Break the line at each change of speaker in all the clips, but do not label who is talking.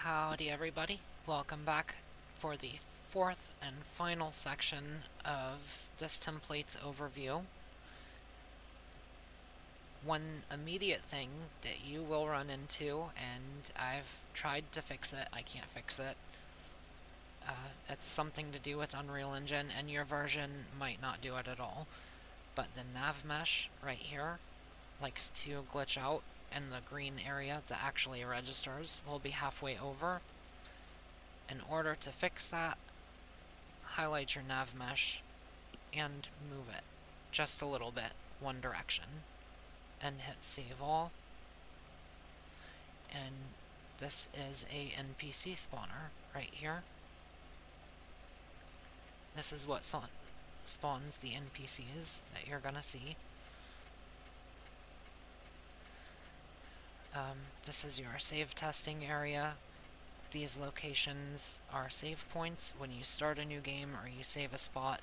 Howdy everybody, welcome back for the fourth and final section of this template's overview. One immediate thing that you will run into, and I've tried to fix it, I can't fix it. It's something to do with Unreal Engine, and your version might not do it at all. But the nav mesh right here likes to glitch out, and the green area that actually registers will be halfway over. In order to fix that, highlight your nav mesh and move it just a little bit, one direction, and hit Save All. And this is a NPC spawner right here. This is what spawns the NPCs that you're gonna see. This is your save testing area. These locations are save points. When you start a new game or you save a spot,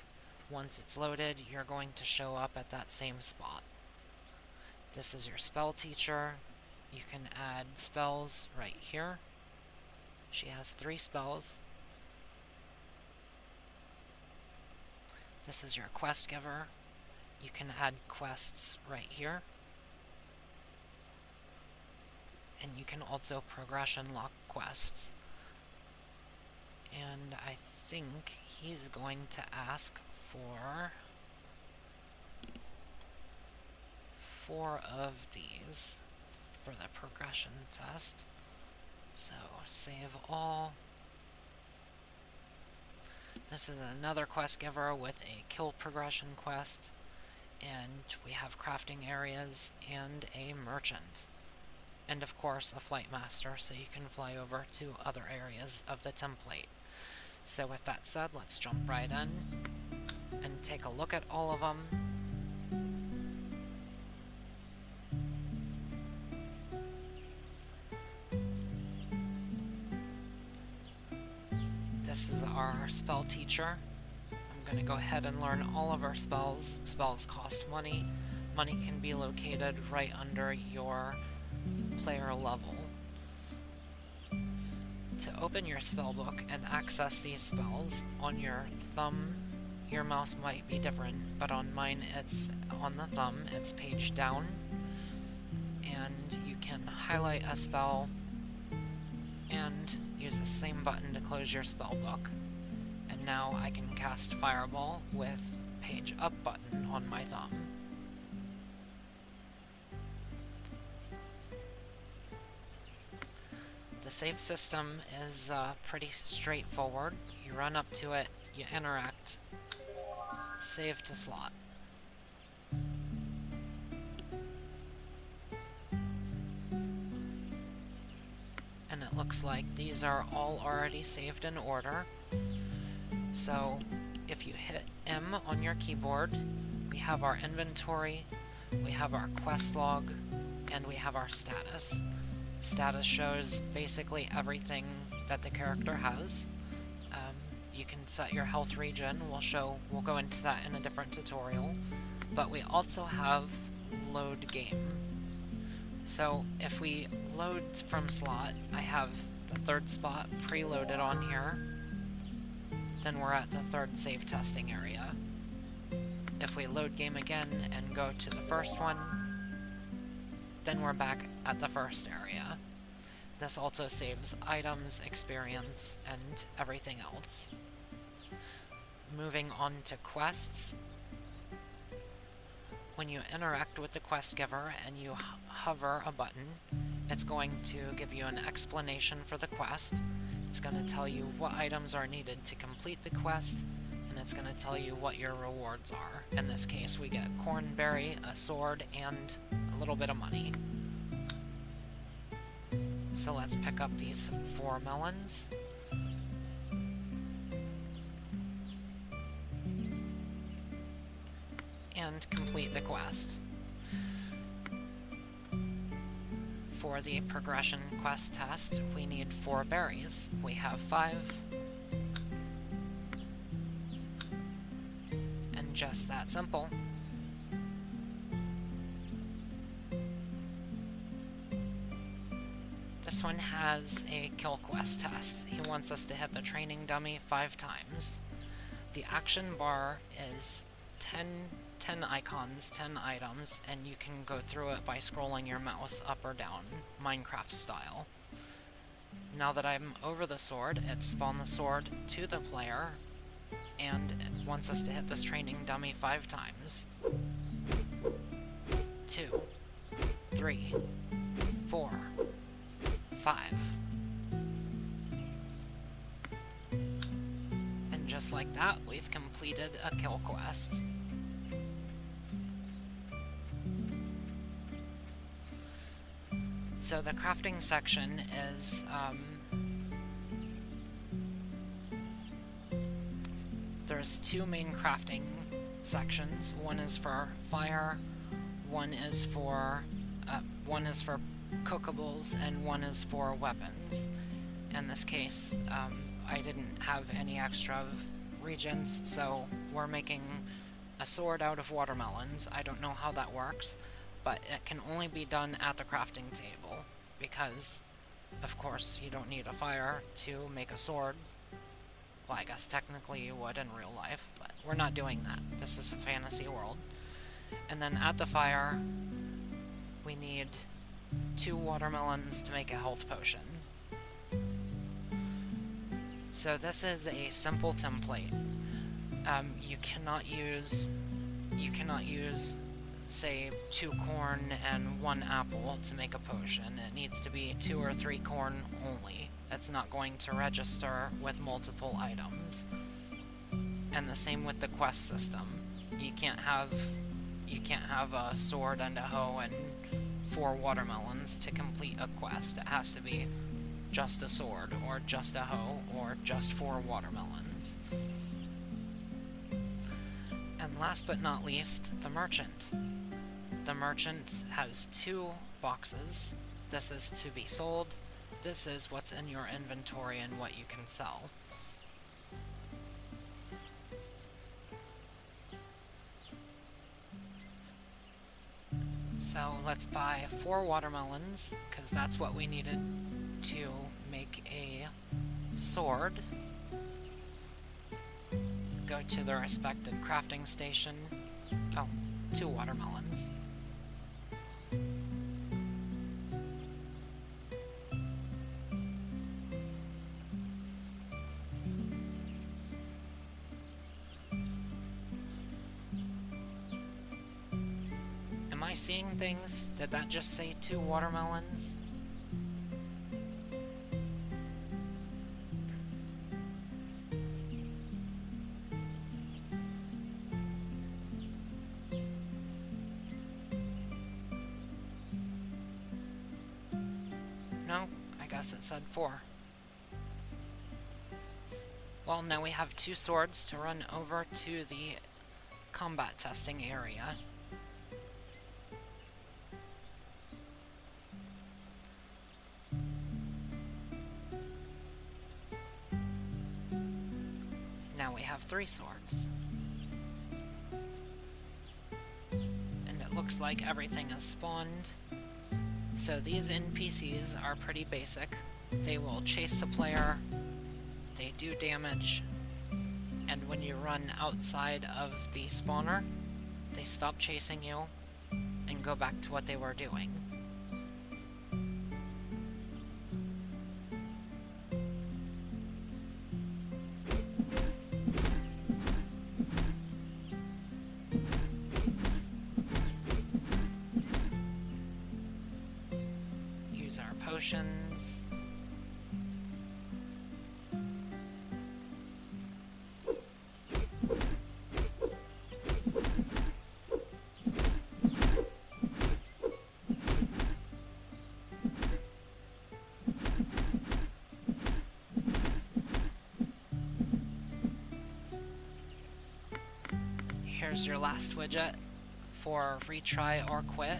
once it's loaded, you're going to show up at that same spot. This is your spell teacher. You can add spells right here. She has 3 spells. This is your quest giver. You can add quests right here. And you can also progression lock quests. And I think he's going to ask for 4 of these for the progression test. So save all. This is another quest giver with a kill progression quest, and we have crafting areas and a merchant. And of course a flight master, so you can fly over to other areas of the template. So with that said, let's jump right in and take a look at all of them. This is our spell teacher. I'm going to go ahead and learn all of our spells. Spells cost money. Money can be located right under your player level. To open your spellbook and access these spells, on your thumb, your mouse might be different, but on mine it's on the thumb, it's page down, and you can highlight a spell and use the same button to close your spellbook. And now I can cast Fireball with page up button on my thumb. The save system is pretty straightforward. You run up to it, you interact, save to slot. And it looks like these are all already saved in order. So if you hit M on your keyboard, we have our inventory, we have our quest log, and we have our status. Status shows basically everything that the character has. You can set your health regen. We'll go into that in a different tutorial. But we also have load game. So if we load from slot, I have the 3rd spot preloaded on here. Then we're at the 3rd save testing area. If we load game again and go to the 1st one, then we're back at the 1st area. This also saves items, experience, and everything else. Moving on to quests. When you interact with the quest giver and you hover a button, it's going to give you an explanation for the quest. It's going to tell you what items are needed to complete the quest, and it's going to tell you what your rewards are. In this case, we get cornberry, a sword, and a little bit of money. So let's pick up these 4 melons. And complete the quest. For the progression quest test, we need 4 berries. We have 5. And just that simple. This one has a kill quest test. He wants us to hit the training dummy 5 times. The action bar is 10 icons, 10 items, and you can go through it by scrolling your mouse up or down, Minecraft style. Now that I'm over the sword, it spawned the sword to the player, and it wants us to hit this training dummy 5 times. 2, 3, 4, 5. And just like that, we've completed a kill quest. So the crafting section is, there's 2 main crafting sections. One is for fire, one is for cookables, and one is for weapons. In this case, I didn't have any extra regions, so we're making a sword out of watermelons. I don't know how that works, but it can only be done at the crafting table, because, of course, you don't need a fire to make a sword. Well, I guess technically you would in real life, but we're not doing that. This is a fantasy world. And then at the fire, we need 2 watermelons to make a health potion. So this is a simple template. You cannot use, say, 2 corn and 1 apple to make a potion. It needs to be 2 or 3 corn only. It's not going to register with multiple items. And the same with the quest system. You can't have a sword and a hoe and 4 watermelons to complete a quest. It has to be just a sword, or just a hoe, or just 4 watermelons. And last but not least, the merchant. The merchant has 2 boxes. This is to be sold. This is what's in your inventory and what you can sell. So let's buy 4 watermelons, because that's what we needed to make a sword. Go to the respected crafting station. Oh, 2 watermelons. Am I seeing things? Did that just say 2 watermelons? No, I guess it said 4. Well, now we have 2 swords to run over to the combat testing area. Now we have 3 swords. And it looks like everything is spawned. So these NPCs are pretty basic. They will chase the player, they do damage, and when you run outside of the spawner, they stop chasing you and go back to what they were doing. Use our potions. Here's your last widget for retry or quit.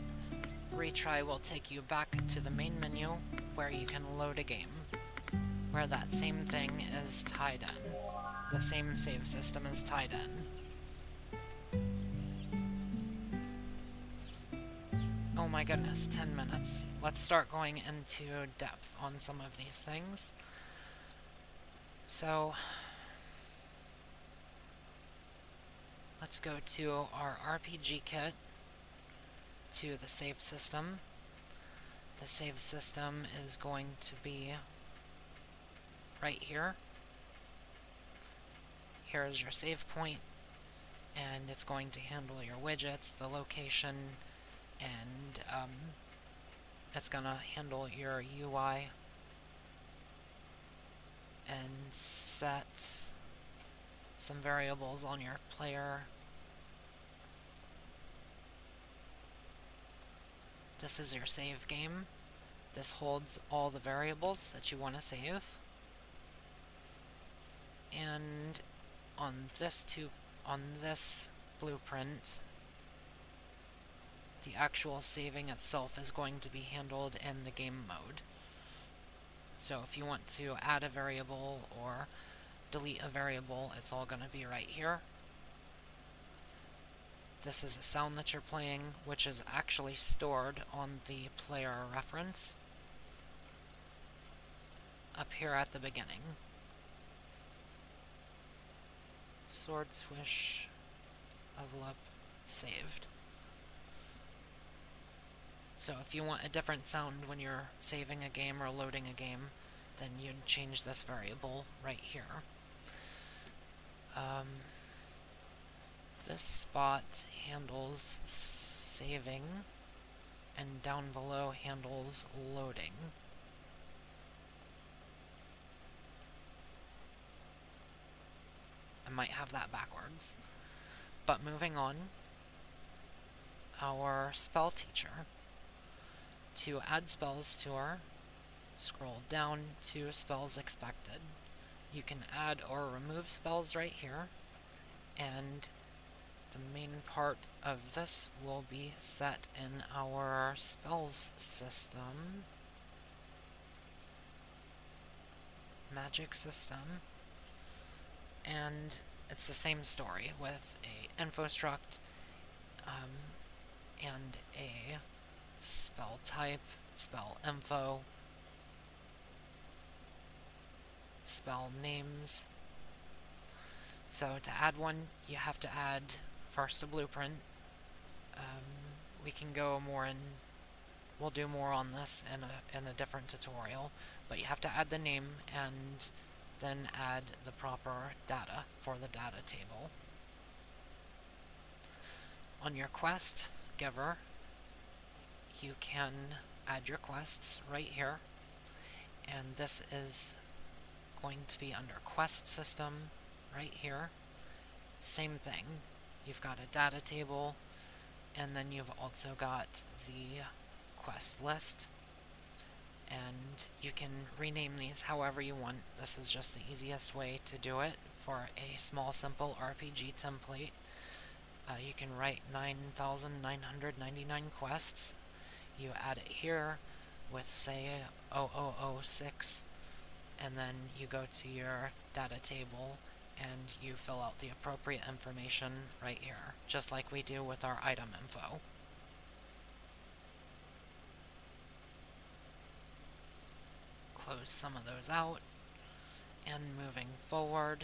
Retry will take you back to the main menu where you can load a game, where that same thing is tied in. The same save system is tied in. Oh my goodness, 10 minutes. Let's start going into depth on some of these things. So, let's go to our RPG kit, to the save system. The save system is going to be right here. Here is your save point, and it's going to handle your widgets, the location, and it's going to handle your UI and set some variables on your player. This is your save game. This holds all the variables that you want to save. And on this blueprint, the actual saving itself is going to be handled in the game mode. So if you want to add a variable or delete a variable, it's all going to be right here. This is a sound that you're playing, which is actually stored on the player reference up here at the beginning. Sword swish, level up, saved. So if you want a different sound when you're saving a game or loading a game, then you'd change this variable right here. This spot handles saving, and down below handles loading. I might have that backwards. But moving on, our spell teacher. To add spells to her, scroll down to spells expected. You can add or remove spells right here, and the main part of this will be set in our spells system, magic system, and it's the same story with a info struct and a spell type, spell info, spell names. So to add one, you have to add first a blueprint. We can go more in, we'll do more on this in a different tutorial, but you have to add the name and then add the proper data for the data table. On your quest giver, you can add your quests right here, and this is going to be under quest system right here. Same thing, you've got a data table, and then you've also got the quest list, and you can rename these however you want. This is just the easiest way to do it for a small simple RPG template. You can write 9,999 quests. You add it here with, say, 0006, and then you go to your data table and you fill out the appropriate information right here, just like we do with our item info. Close some of those out, and moving forward,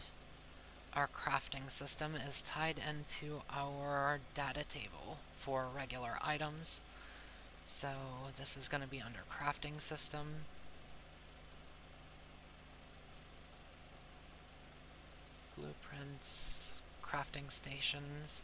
our crafting system is tied into our data table for regular items. So this is going to be under crafting system. Blueprints, crafting stations.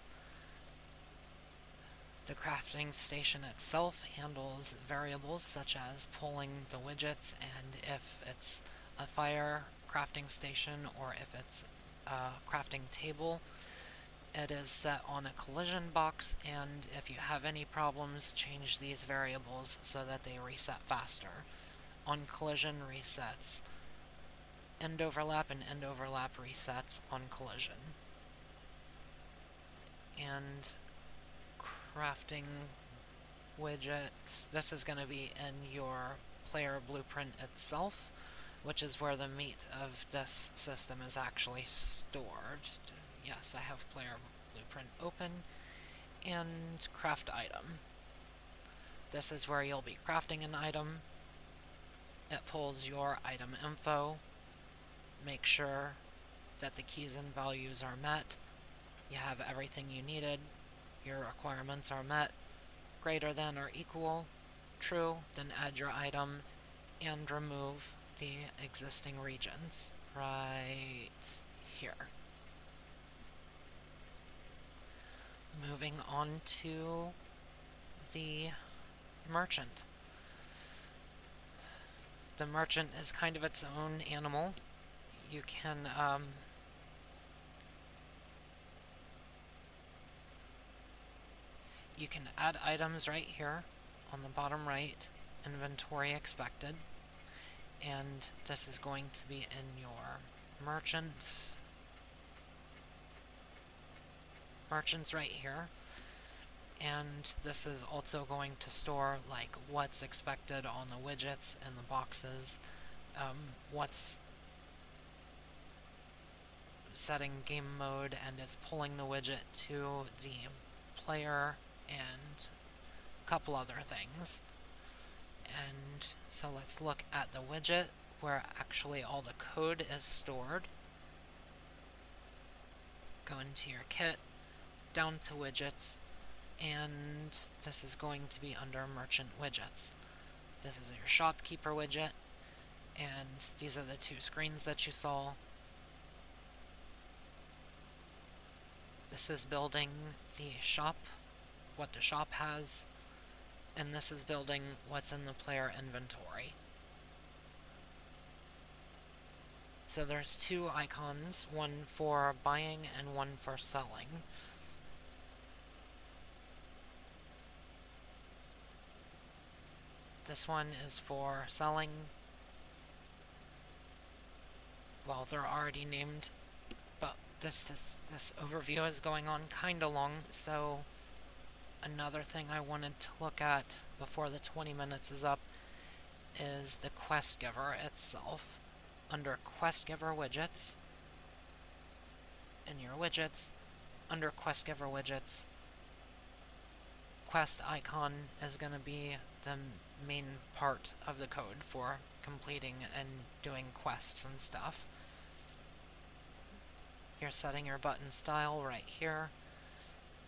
The crafting station itself handles variables such as pulling the widgets, and if it's a fire crafting station or if it's a crafting table, it is set on a collision box, and if you have any problems, change these variables so that they reset faster. On collision resets end overlap, and end overlap resets on collision. And crafting widgets, this is going to be in your player blueprint itself, which is where the meat of this system is actually stored. Yes, I have player blueprint open, and craft item. This is where you'll be crafting an item. It pulls your item info. Make sure that the keys and values are met. You have everything you needed. Your requirements are met. Greater than or equal. True. Then add your item and remove the existing regions right here. Moving on to the merchant. The merchant is kind of its own animal. You can add items right here on the bottom right, inventory expected, and this is going to be in your merchant's right here. And this is also going to store like what's expected on the widgets and the boxes, what's setting game mode, and it's pulling the widget to the player and a couple other things. And so let's look at the widget where actually all the code is stored. Go into your kit, down to widgets, and this is going to be under merchant widgets. This is your shopkeeper widget, and these are the two screens that you saw. This is building the shop, what the shop has, and this is building what's in the player inventory. So there's two icons, one for buying and one for selling. This one is for selling. Well, they're already named, but this overview is going on kinda long, so another thing I wanted to look at before the 20 minutes is up is the quest giver itself. Under quest giver widgets, in your widgets, under quest giver widgets, quest icon is going to be the main part of the code for completing and doing quests and stuff. You're setting your button style right here.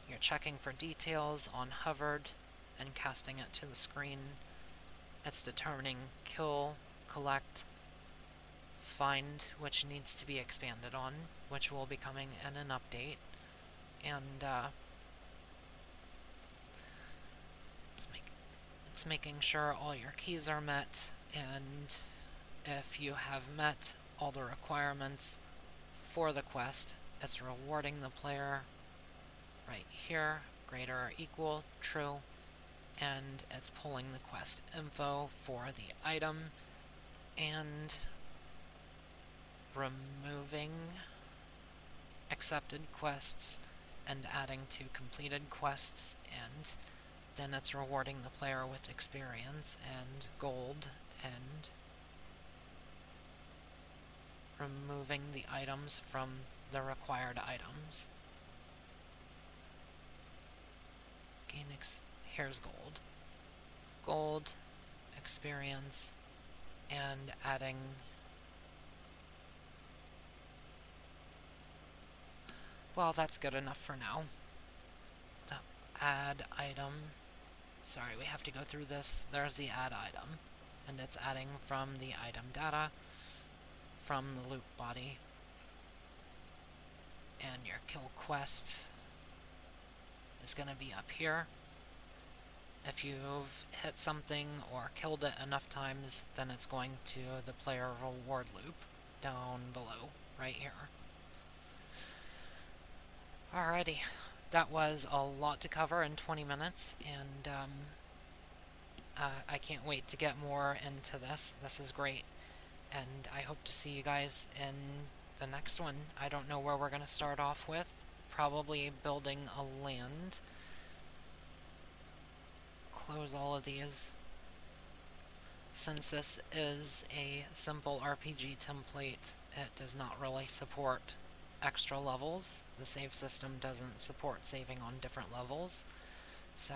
You're checking for details on hovered and casting it to the screen. It's determining kill, collect, find, which needs to be expanded on, which will be coming in an update. And it's making sure all your keys are met, and if you have met all the requirements for the quest, it's rewarding the player right here, greater or equal, true, and it's pulling the quest info for the item and removing accepted quests and adding to completed quests, and then it's rewarding the player with experience and gold and removing the items from the required items. Here's gold. Gold, experience, and adding well, that's good enough for now. The add item. Sorry, we have to go through this. There's the add item, and it's adding from the item data from the loop body. And your kill quest is going to be up here. If you've hit something or killed it enough times, then it's going to the player reward loop down below, right here. Alrighty, that was a lot to cover in 20 minutes, and I can't wait to get more into this. This is great, and I hope to see you guys in the next one. I don't know where we're going to start off with. Probably building a land. Close all of these. Since this is a simple RPG template, it does not really support extra levels. The save system doesn't support saving on different levels, so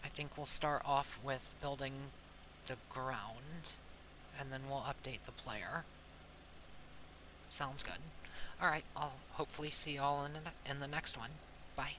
I think we'll start off with building the ground, and then we'll update the player. Sounds good. Alright, I'll hopefully see y'all in the next one. Bye.